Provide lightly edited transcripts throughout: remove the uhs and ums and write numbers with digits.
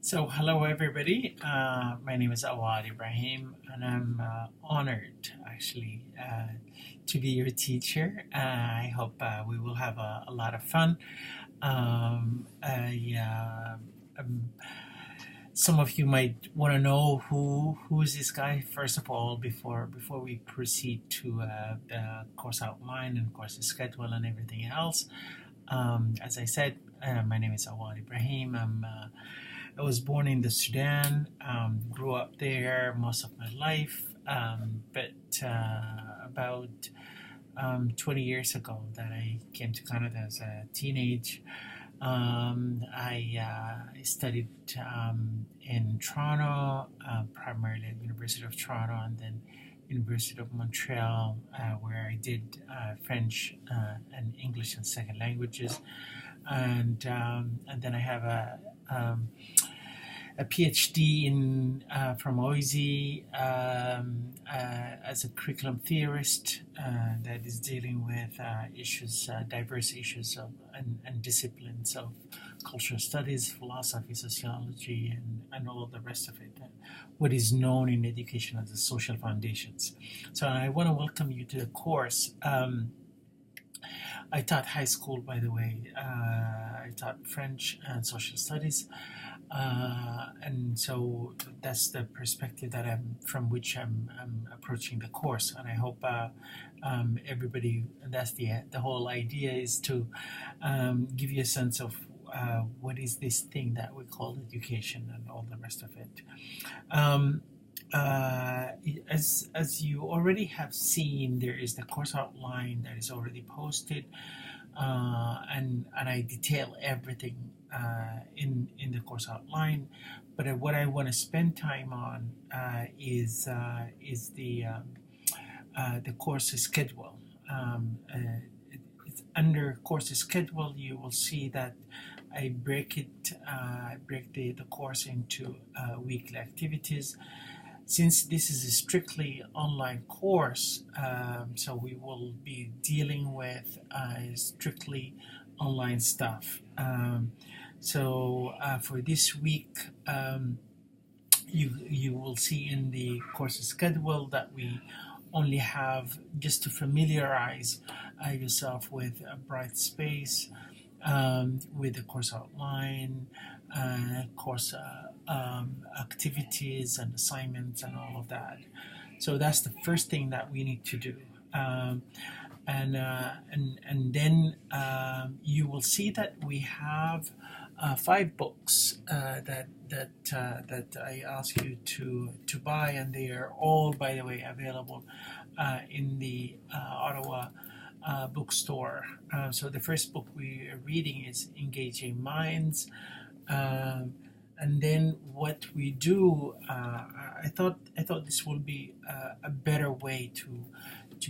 Hello everybody. My name is Awad Ibrahim, and I'm honored actually to be your teacher. I hope we will have a lot of fun. Yeah, some of you might want to know who is this guy first of all before we proceed to the course outline and course schedule and everything else. As I said, my name is Awad Ibrahim. I was born in the Sudan, grew up there most of my life, but about 20 years ago that I came to Canada as a teenage. I studied in Toronto, primarily at University of Toronto, and then University of Montreal, where I did French and English and second languages, and then I have a PhD in from OISE as a curriculum theorist that is dealing with issues, diverse issues and disciplines of cultural studies, philosophy, sociology, and all of the rest of it. What is known in education as the social foundations. So I want to welcome you to the course. I taught high school, by the way. I taught French and social studies. And so that's the perspective that from which I'm approaching the course, and I hope everybody. That's the whole idea is to give you a sense of what is this thing that we call education and all the rest of it. Um, as you already have seen, there is the course outline that is already posted, and I detail everything in the course outline. But what I want to spend time on is the course schedule. It's under course schedule. You will see that I break the course into weekly activities. Since this is a strictly online course, so we will be dealing with strictly online stuff. For this week, you will see in the course schedule that we only have, just to familiarize yourself with a bright space, with the course outline, course activities and assignments and all of that. So that's the first thing that we need to do. And then you will see that we have 5 books that I ask you to buy, and they are all, by the way, available in the Ottawa bookstore. So the first book we are reading is Engaging Minds. And then what we do, I thought this will be a better way to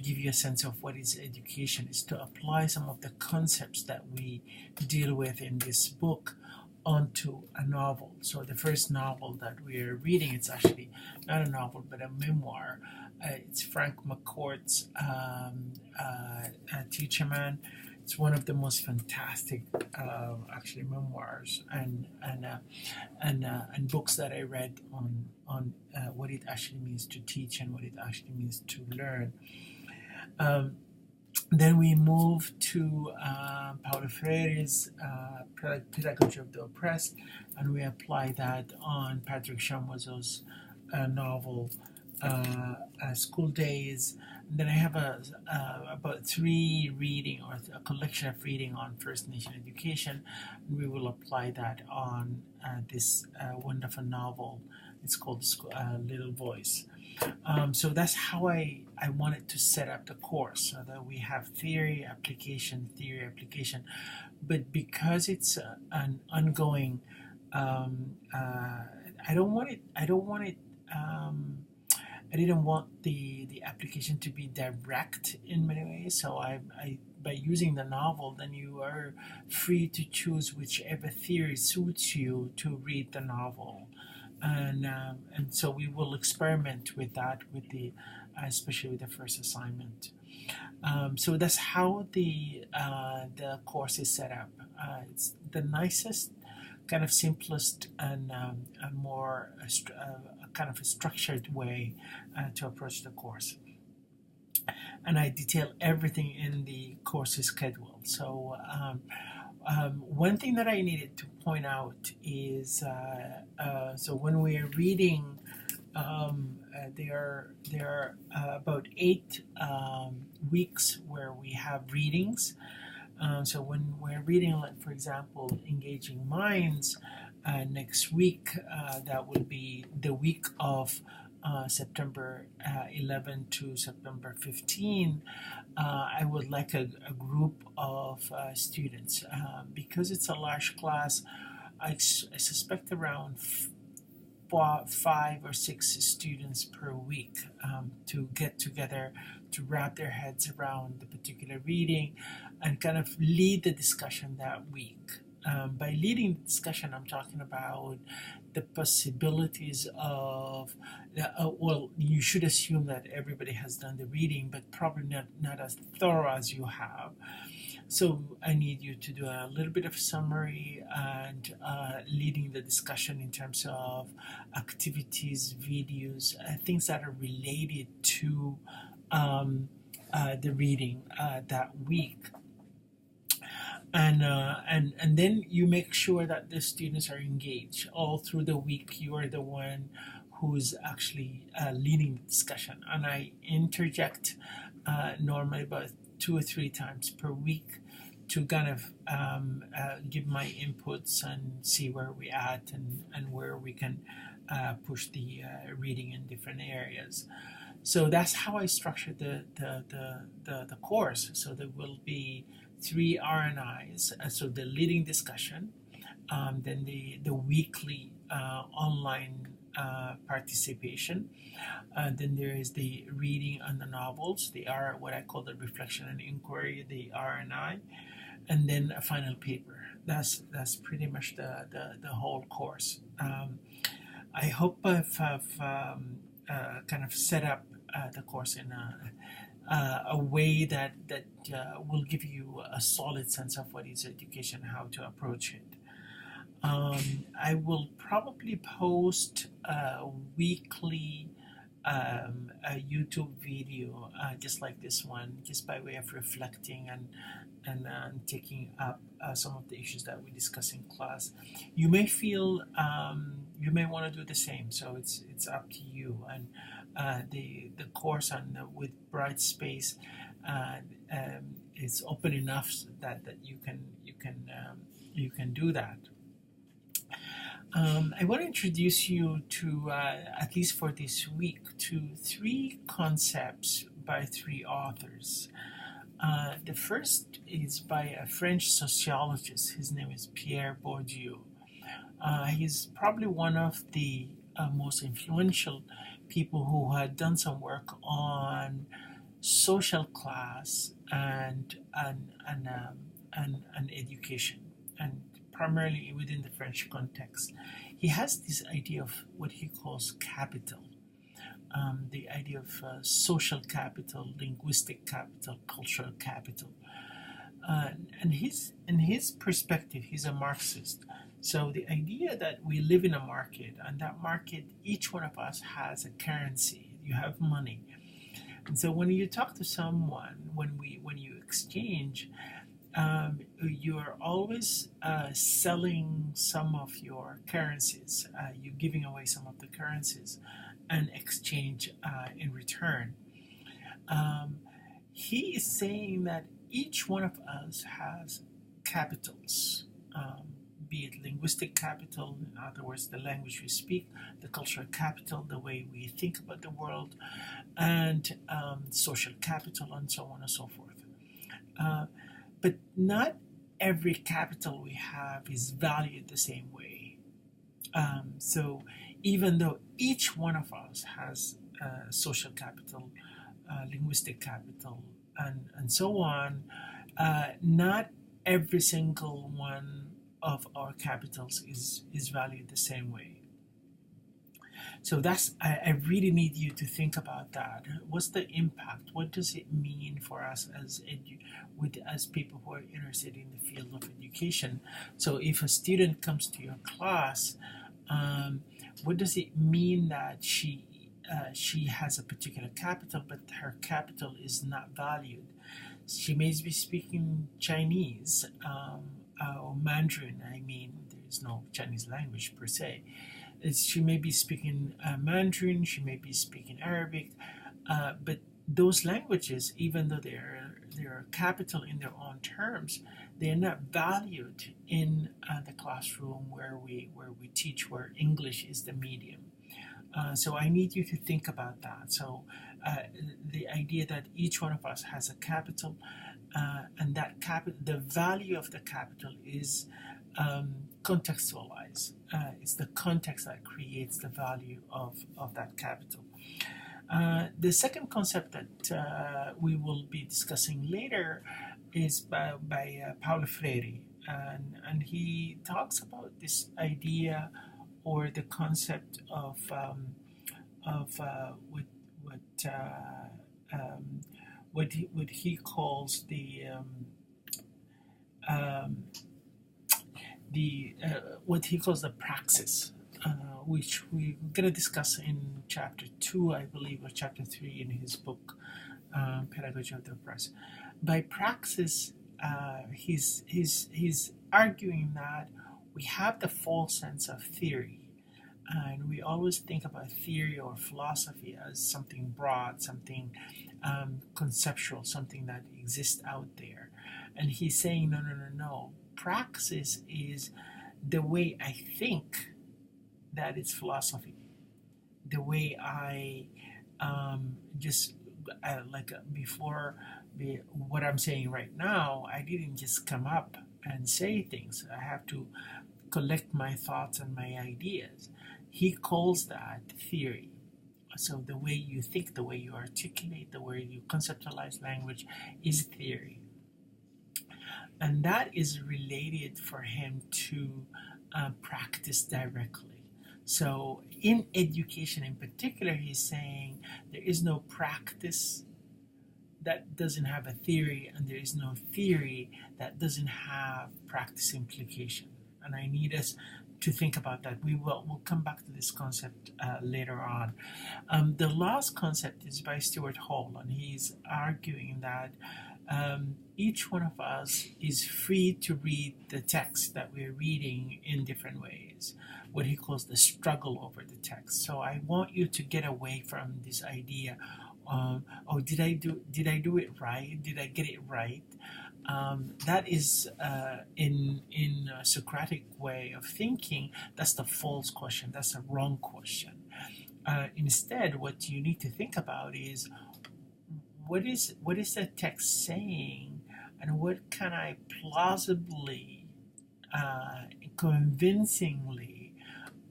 give you a sense of what is education, is to apply some of the concepts that we deal with in this book onto a novel. So the first novel that we are reading, it's actually not a novel but a memoir. It's Frank McCourt's Teacher Man. It's one of the most fantastic, actually, memoirs and books that I read on what it actually means to teach and what it actually means to learn. Then we move to Paulo Freire's Pedagogy of the Oppressed, and we apply that on Patrick Chamoiseau's novel School Days. And then I have about 3 reading, or a collection of reading on First Nation education. And we will apply that on this wonderful novel. It's called Little Voice. So that's how I wanted to set up the course, so that we have theory, application, but because it's an ongoing, I didn't want the application to be direct in many ways. So I by using the novel, then you are free to choose whichever theory suits you to read the novel. And so we will experiment with that, with the especially with the first assignment. So that's how the course is set up. It's the nicest kind of simplest and a more kind of a structured way to approach the course. And I detail everything in the course schedule. So one thing that I needed to point out is so when we are reading, there are about 8 weeks where we have readings. So when we're reading, like for example, Engaging Minds, next week, that will be the week of September 11 to September 15. I would like a group of students. Because it's a large class, I suspect around 5 or 6 students per week to get together to wrap their heads around the particular reading and kind of lead the discussion that week. By leading the discussion, I'm talking about the possibilities of, well, you should assume that everybody has done the reading, but probably not as thorough as you have. So I need you to do a little bit of summary and leading the discussion in terms of activities, videos, things that are related to the reading that week. And then you make sure that the students are engaged all through the week. You are the one who's actually leading the discussion, and I interject normally about 2 or 3 times per week to kind of give my inputs and see where we're at and where we can push the reading in different areas. So that's how I structured the course. So there will be 3 R&Is, so the leading discussion, then the weekly online participation, then there is the reading on the novels, the R, what I call the reflection and inquiry, the R&I, and then a final paper. That's pretty much the whole course. I hope I've kind of set up the course in a way that will give you a solid sense of what is education, how to approach it. I will probably post a weekly a YouTube video just like this one, just by way of reflecting and taking up some of the issues that we discuss in class. You may feel you may want to do the same, so it's up to you. And the course on with Bright Space is open enough that you can do that. I want to introduce you to, at least for this week, to 3 concepts by 3 authors. The first is by a French sociologist. His name is Pierre Bourdieu. He's probably one of the most influential people who had done some work on social class and education, and primarily within the French context. He has this idea of what he calls capital, the idea of social capital, linguistic capital, cultural capital. And in his perspective, he's a Marxist. So the idea that we live in a market, and that market, each one of us has a currency. You have money. And so when you talk to someone, when you exchange, you're always selling some of your currencies. You're giving away some of the currencies and exchange in return. He is saying that each one of us has capitals, be it linguistic capital, in other words, the language we speak, the cultural capital, the way we think about the world, and social capital, and so on and so forth. But not every capital we have is valued the same way. So even though each one of us has social capital, linguistic capital, and so on, not every single one of our capitals is valued the same way. So I really need you to think about that. What's the impact? What does it mean for us as people who are interested in the field of education? So if a student comes to your class, um, what does it mean that she has a particular capital, but her capital is not valued? She may be speaking Chinese or Mandarin. I mean, there is no Chinese language per se. She may be speaking Mandarin, she may be speaking Arabic, but those languages, even though they're capital in their own terms, they are not valued in the classroom where we teach, where English is the medium. So I need you to think about that. So the idea that each one of us has a capital, and that capital, the value of the capital is contextualized. It's the context that creates the value of that capital. The second concept that we will be discussing later is by Paulo Freire, and he talks about this idea or the concept of um, what he calls um, the what he calls the praxis, which we're going to discuss in chapter 2, I believe, or chapter 3 in his book, Pedagogy of the Oppressed. By praxis, he's arguing that we have the false sense of theory, and we always think about theory or philosophy as something broad, something conceptual, something that exists out there. And he's saying, no, no, no, no. Praxis is the way I think that it's philosophy. The way I just before what I'm saying right now, I didn't just come up and say things. I have to collect my thoughts and my ideas. He calls that theory. So the way you think, the way you articulate, the way you conceptualize language is theory. And that is related for him to practice directly. So in education in particular, he's saying there is no practice that doesn't have a theory, and there is no theory that doesn't have practice implication. And I need us to think about that. We'll come back to this concept later on. The last concept is by Stuart Hall, and he's arguing that each one of us is free to read the text that we're reading in different ways, what he calls the struggle over the text. So I want you to get away from this idea, oh, did I do it right? Did I get it right? That is in a Socratic way of thinking. That's the false question. That's a wrong question. Instead, what you need to think about is what is the text saying, and what can I plausibly, convincingly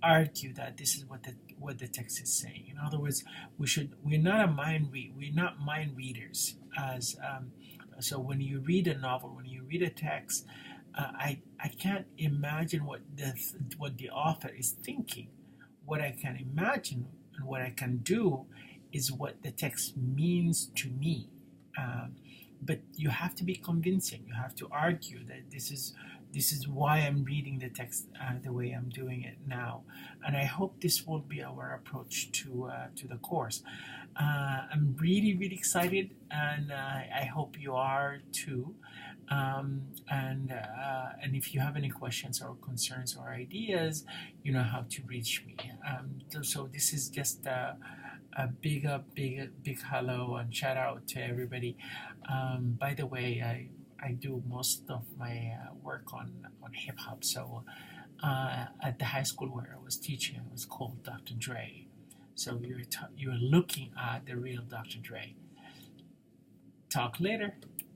argue that this is what the text is saying. In other words, we're not mind readers. So when you read a novel, when you read a text, I can't imagine what the author is thinking. What I can imagine and what I can do is what the text means to me. But you have to be convincing. You have to argue that this is why I'm reading the text the way I'm doing it now. And I hope this will be our approach to the course. I'm really, really excited, and I hope you are too. And if you have any questions or concerns or ideas, you know how to reach me. So this is just a big hello and shout out to everybody. By the way, I do most of my work on hip hop. So at the high school where I was teaching, it was called Dr. Dre. So you're looking at the real Dr. Dre. Talk later.